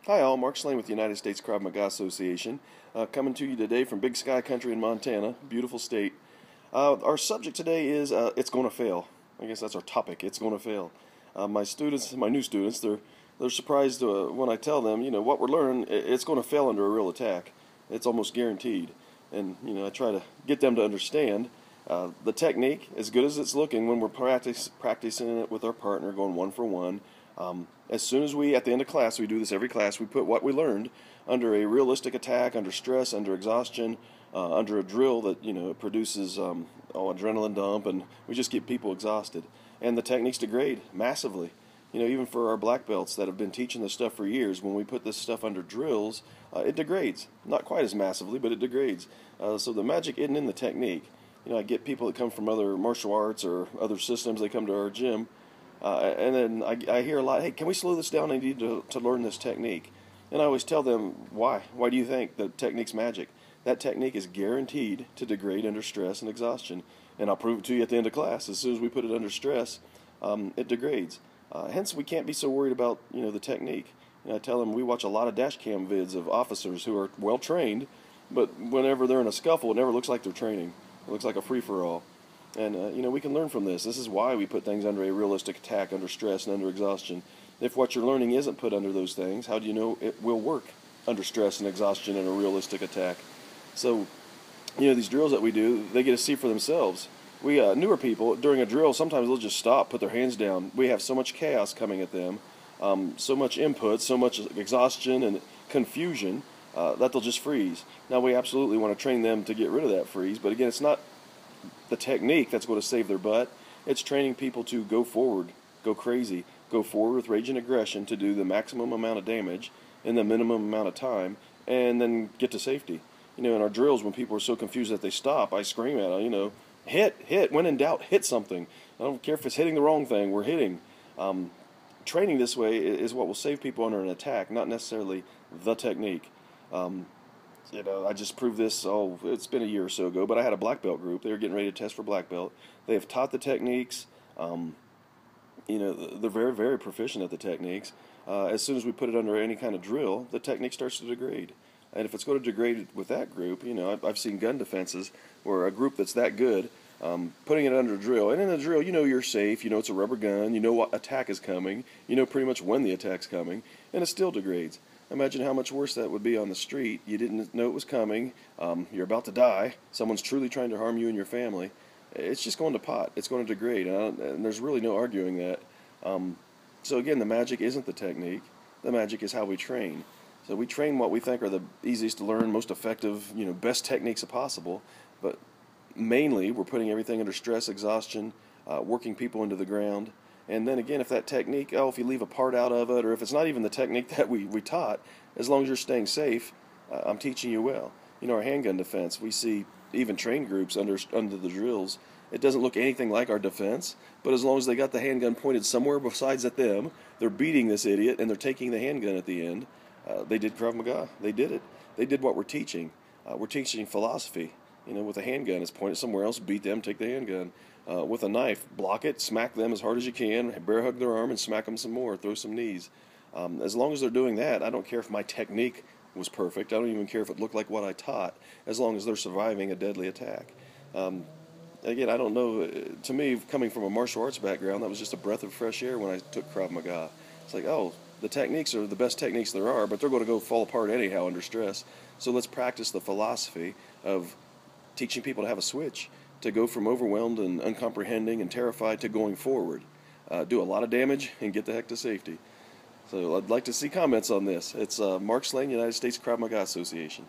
Hi all, Mark Slane with the United States Krav Maga Association, coming to you today from Big Sky Country in Montana, beautiful state. Our subject today is it's going to fail. I guess that's our topic. It's going to fail. My students, my new students, they're surprised when I tell them, what we're learning. It's going to fail under a real attack. It's almost guaranteed. And I try to get them to understand the technique, as good as it's looking when we're practicing it with our partner, going one for one. As soon as at the end of class, we do this every class, we put what we learned under a realistic attack, under stress, under exhaustion, under a drill that, produces adrenaline dump, and we just get people exhausted. And the techniques degrade massively. Even for our black belts that have been teaching this stuff for years, when we put this stuff under drills, it degrades. Not quite as massively, but it degrades. So the magic isn't in the technique. I get people that come from other martial arts or other systems, they come to our gym, and then I hear a lot, hey, can we slow this down? I need to learn this technique. And I always tell them, why? Why do you think the technique's magic? That technique is guaranteed to degrade under stress and exhaustion. And I'll prove it to you at the end of class. As soon as we put it under stress, it degrades. Hence, we can't be so worried about the technique. I tell them we watch a lot of dash cam vids of officers who are well trained, but whenever they're in a scuffle, it never looks like they're training. It looks like a free-for-all. And, we can learn from this. This is why we put things under a realistic attack, under stress, and under exhaustion. If what you're learning isn't put under those things, how do you know it will work under stress and exhaustion and a realistic attack? So, these drills that we do, they get to see for themselves. We, newer people, during a drill, sometimes they'll just stop, put their hands down. We have so much chaos coming at them, so much input, so much exhaustion and confusion, that they'll just freeze. Now, we absolutely want to train them to get rid of that freeze, but again, it's not the technique that's going to save their butt. It's training people to go forward, go crazy, go forward with rage and aggression to do the maximum amount of damage in the minimum amount of time, and then get to safety. In our drills, when people are so confused that they stop, I scream at them, hit, when in doubt, hit something. I don't care if it's hitting the wrong thing, we're hitting. Training this way is what will save people under an attack, not necessarily the technique. I just proved this, it's been a year or so ago, but I had a black belt group. They were getting ready to test for black belt. They have taught the techniques. They're very, very proficient at the techniques. As soon as we put it under any kind of drill, the technique starts to degrade. And if it's going to degrade with that group, I've seen gun defenses where a group that's that good, putting it under a drill, and in a drill, you're safe, it's a rubber gun, you know what attack is coming, pretty much when the attack's coming, and it still degrades. Imagine how much worse that would be on the street. You didn't know it was coming. You're about to die. Someone's truly trying to harm you and your family. It's just going to pot. It's going to degrade, and there's really no arguing that. So again, the magic isn't the technique. The magic is how we train. So we train what we think are the easiest to learn, most effective, best techniques possible. But mainly, we're putting everything under stress, exhaustion, working people into the ground. And then again, if that technique, if you leave a part out of it, or if it's not even the technique that we taught, as long as you're staying safe, I'm teaching you well. Our handgun defense, we see even trained groups under the drills. It doesn't look anything like our defense, but as long as they got the handgun pointed somewhere besides at them, they're beating this idiot, and they're taking the handgun at the end. They did Krav Maga. They did it. They did what we're teaching. We're teaching philosophy. With a handgun, it's pointed somewhere else, beat them, take the handgun. With a knife, block it, smack them as hard as you can, bear hug their arm, and smack them some more, throw some knees. As long as they're doing that, I don't care if my technique was perfect. I don't even care if it looked like what I taught, as long as they're surviving a deadly attack. Again, I don't know. To me, coming from a martial arts background, that was just a breath of fresh air when I took Krav Maga. It's like, the techniques are the best techniques there are, but they're going to go fall apart anyhow under stress. So let's practice the philosophy of teaching people to have a switch, to go from overwhelmed and uncomprehending and terrified to going forward. Do a lot of damage and get the heck to safety. So I'd like to see comments on this. It's Mark Slane, United States Krav Maga Association.